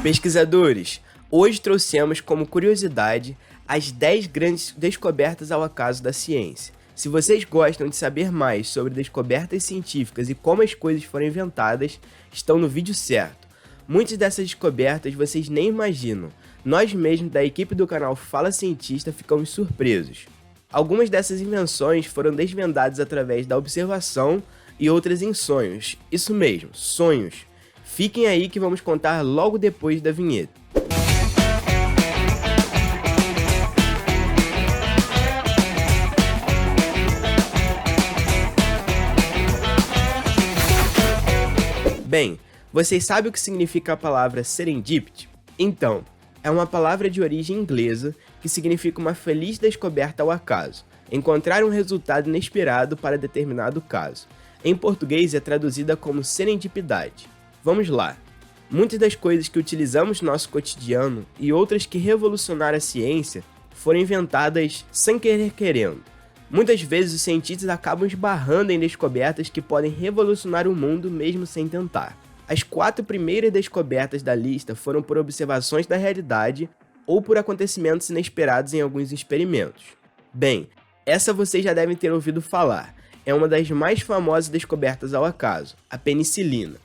Pesquisadores, hoje trouxemos como curiosidade as 10 grandes descobertas ao acaso da ciência. Se vocês gostam de saber mais sobre descobertas científicas e como as coisas foram inventadas, estão no vídeo certo. Muitas dessas descobertas vocês nem imaginam. Nós mesmos da equipe do canal Fala Cientista ficamos surpresos. Algumas dessas invenções foram desvendadas através da observação e outras em sonhos. Isso mesmo, sonhos. Fiquem aí que vamos contar logo depois da vinheta. Bem, vocês sabem o que significa a palavra serendipity? Então, é uma palavra de origem inglesa que significa uma feliz descoberta ao acaso, encontrar um resultado inesperado para determinado caso. Em português é traduzida como serendipidade. Vamos lá. Muitas das coisas que utilizamos no nosso cotidiano e outras que revolucionaram a ciência foram inventadas sem querer querendo. Muitas vezes os cientistas acabam esbarrando em descobertas que podem revolucionar o mundo mesmo sem tentar. As 4 primeiras descobertas da lista foram por observações da realidade ou por acontecimentos inesperados em alguns experimentos. Bem, essa vocês já devem ter ouvido falar. É uma das mais famosas descobertas ao acaso, a penicilina.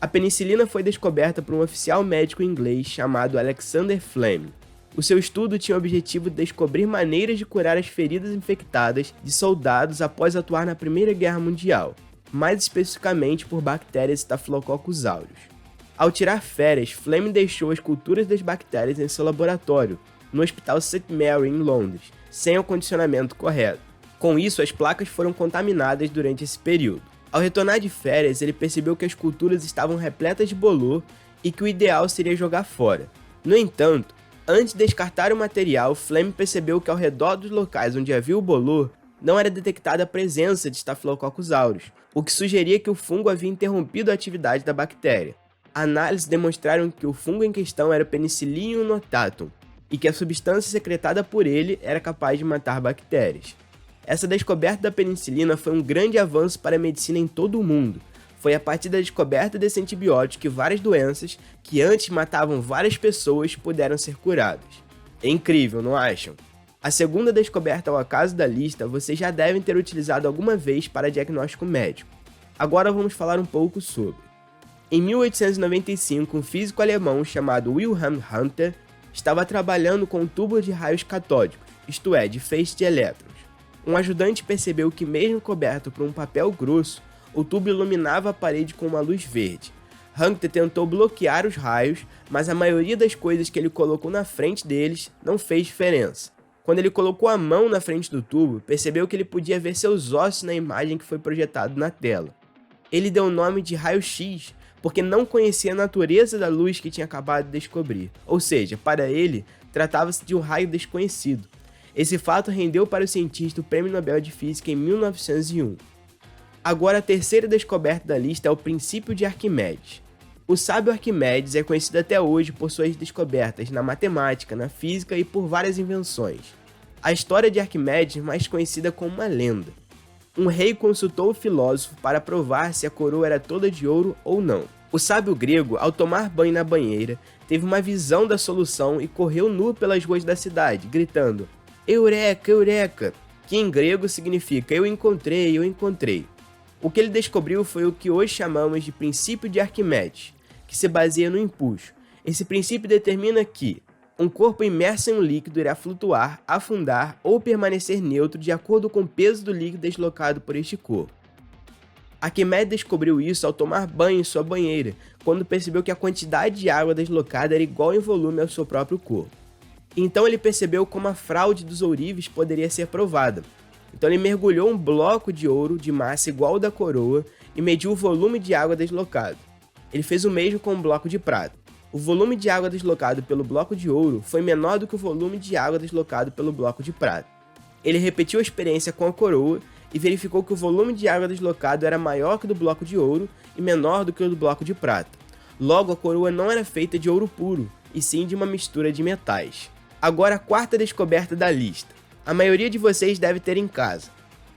A penicilina foi descoberta por um oficial médico inglês chamado Alexander Fleming. O seu estudo tinha o objetivo de descobrir maneiras de curar as feridas infectadas de soldados após atuar na Primeira Guerra Mundial, mais especificamente por bactérias Staphylococcus aureus. Ao tirar férias, Fleming deixou as culturas das bactérias em seu laboratório, no Hospital St. Mary, em Londres, sem o condicionamento correto. Com isso, as placas foram contaminadas durante esse período. Ao retornar de férias, ele percebeu que as culturas estavam repletas de bolor e que o ideal seria jogar fora. No entanto, antes de descartar o material, Fleming percebeu que ao redor dos locais onde havia o bolor, não era detectada a presença de Staphylococcus aureus, o que sugeria que o fungo havia interrompido a atividade da bactéria. Análises demonstraram que o fungo em questão era Penicillium notatum, e que a substância secretada por ele era capaz de matar bactérias. Essa descoberta da penicilina foi um grande avanço para a medicina em todo o mundo. Foi a partir da descoberta desse antibiótico que várias doenças, que antes matavam várias pessoas, puderam ser curadas. É incrível, não acham? A segunda descoberta ao acaso da lista vocês já devem ter utilizado alguma vez para diagnóstico médico. Agora vamos falar um pouco sobre. Em 1895, um físico alemão chamado Wilhelm Hunter estava trabalhando com um tubo de raios catódicos, isto é, de feixe de elétrons. Um ajudante percebeu que mesmo coberto por um papel grosso, o tubo iluminava a parede com uma luz verde. Hunter tentou bloquear os raios, mas a maioria das coisas que ele colocou na frente deles não fez diferença. Quando ele colocou a mão na frente do tubo, percebeu que ele podia ver seus ossos na imagem que foi projetada na tela. Ele deu o nome de raio-x porque não conhecia a natureza da luz que tinha acabado de descobrir, ou seja, para ele, tratava-se de um raio desconhecido. Esse fato rendeu para o cientista o Prêmio Nobel de Física em 1901. Agora a terceira descoberta da lista é o princípio de Arquimedes. O sábio Arquimedes é conhecido até hoje por suas descobertas na matemática, na física e por várias invenções. A história de Arquimedes é mais conhecida como uma lenda. Um rei consultou o filósofo para provar se a coroa era toda de ouro ou não. O sábio grego, ao tomar banho na banheira, teve uma visão da solução e correu nu pelas ruas da cidade, gritando Eureka, Eureka, que em grego significa eu encontrei, eu encontrei. O que ele descobriu foi o que hoje chamamos de princípio de Arquimedes, que se baseia no impulso. Esse princípio determina que um corpo imerso em um líquido irá flutuar, afundar ou permanecer neutro de acordo com o peso do líquido deslocado por este corpo. Arquimedes descobriu isso ao tomar banho em sua banheira, quando percebeu que a quantidade de água deslocada era igual em volume ao seu próprio corpo. Então ele percebeu como a fraude dos ourives poderia ser provada. Então ele mergulhou um bloco de ouro de massa igual ao da coroa e mediu o volume de água deslocado. Ele fez o mesmo com um bloco de prata. O volume de água deslocado pelo bloco de ouro foi menor do que o volume de água deslocado pelo bloco de prata. Ele repetiu a experiência com a coroa e verificou que o volume de água deslocado era maior que o do bloco de ouro e menor do que o do bloco de prata. Logo, a coroa não era feita de ouro puro, e sim de uma mistura de metais. Agora a quarta descoberta da lista. A maioria de vocês deve ter em casa.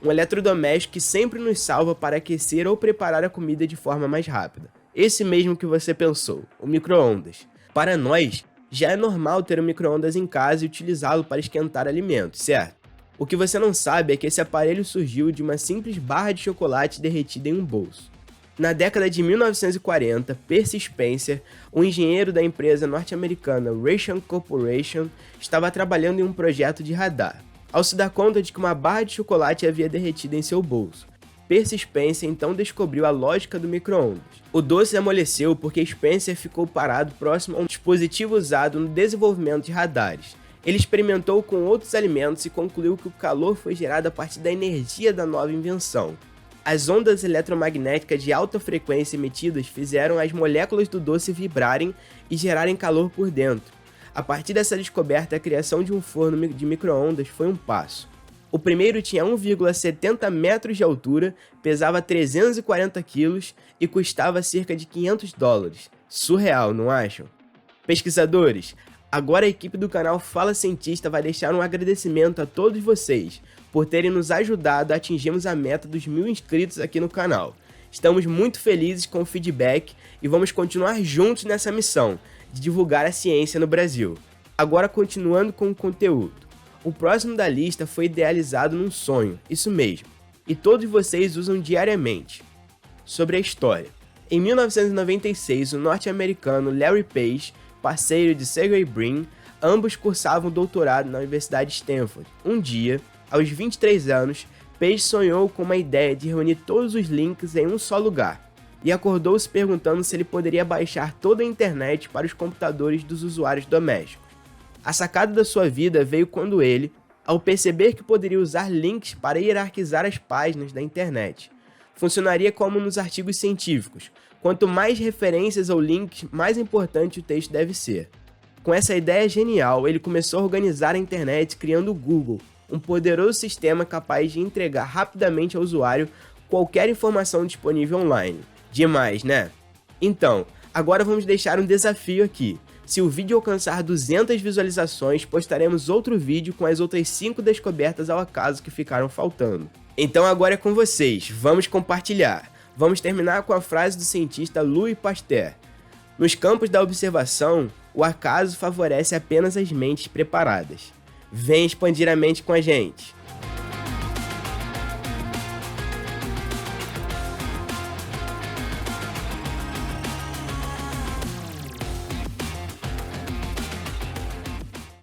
Um eletrodoméstico que sempre nos salva para aquecer ou preparar a comida de forma mais rápida. Esse mesmo que você pensou, o micro-ondas. Para nós, já é normal ter um micro-ondas em casa e utilizá-lo para esquentar alimentos, certo? O que você não sabe é que esse aparelho surgiu de uma simples barra de chocolate derretida em um bolso. Na década de 1940, Percy Spencer, um engenheiro da empresa norte-americana Raytheon Corporation, estava trabalhando em um projeto de radar. Ao se dar conta de que uma barra de chocolate havia derretido em seu bolso, Percy Spencer então descobriu a lógica do micro-ondas. O doce amoleceu porque Spencer ficou parado próximo a um dispositivo usado no desenvolvimento de radares. Ele experimentou com outros alimentos e concluiu que o calor foi gerado a partir da energia da nova invenção. As ondas eletromagnéticas de alta frequência emitidas fizeram as moléculas do doce vibrarem e gerarem calor por dentro. A partir dessa descoberta, a criação de um forno de micro-ondas foi um passo. O primeiro tinha 1,70 metros de altura, pesava 340 quilos e custava cerca de $500. Surreal, não acham? Pesquisadores, agora a equipe do canal Fala Cientista vai deixar um agradecimento a todos vocês por terem nos ajudado a atingirmos a meta dos 1000 inscritos aqui no canal. Estamos muito felizes com o feedback e vamos continuar juntos nessa missão de divulgar a ciência no Brasil. Agora continuando com o conteúdo. O próximo da lista foi idealizado num sonho, isso mesmo, e todos vocês usam diariamente. Sobre a história. Em 1996, o norte-americano Larry Page, parceiro de Sergey Brin, ambos cursavam doutorado na Universidade de Stanford. Um dia, aos 23 anos, Page sonhou com uma ideia de reunir todos os links em um só lugar, e acordou se perguntando se ele poderia baixar toda a internet para os computadores dos usuários domésticos. A sacada da sua vida veio quando ele, ao perceber que poderia usar links para hierarquizar as páginas da internet. Funcionaria como nos artigos científicos. Quanto mais referências ou links, mais importante o texto deve ser. Com essa ideia genial, ele começou a organizar a internet criando o Google, um poderoso sistema capaz de entregar rapidamente ao usuário qualquer informação disponível online. Demais, né? Então, agora vamos deixar um desafio aqui. Se o vídeo alcançar 200 visualizações, postaremos outro vídeo com as outras 5 descobertas ao acaso que ficaram faltando. Então agora é com vocês, vamos compartilhar. Vamos terminar com a frase do cientista Louis Pasteur. Nos campos da observação, o acaso favorece apenas as mentes preparadas. Vem expandir a mente com a gente!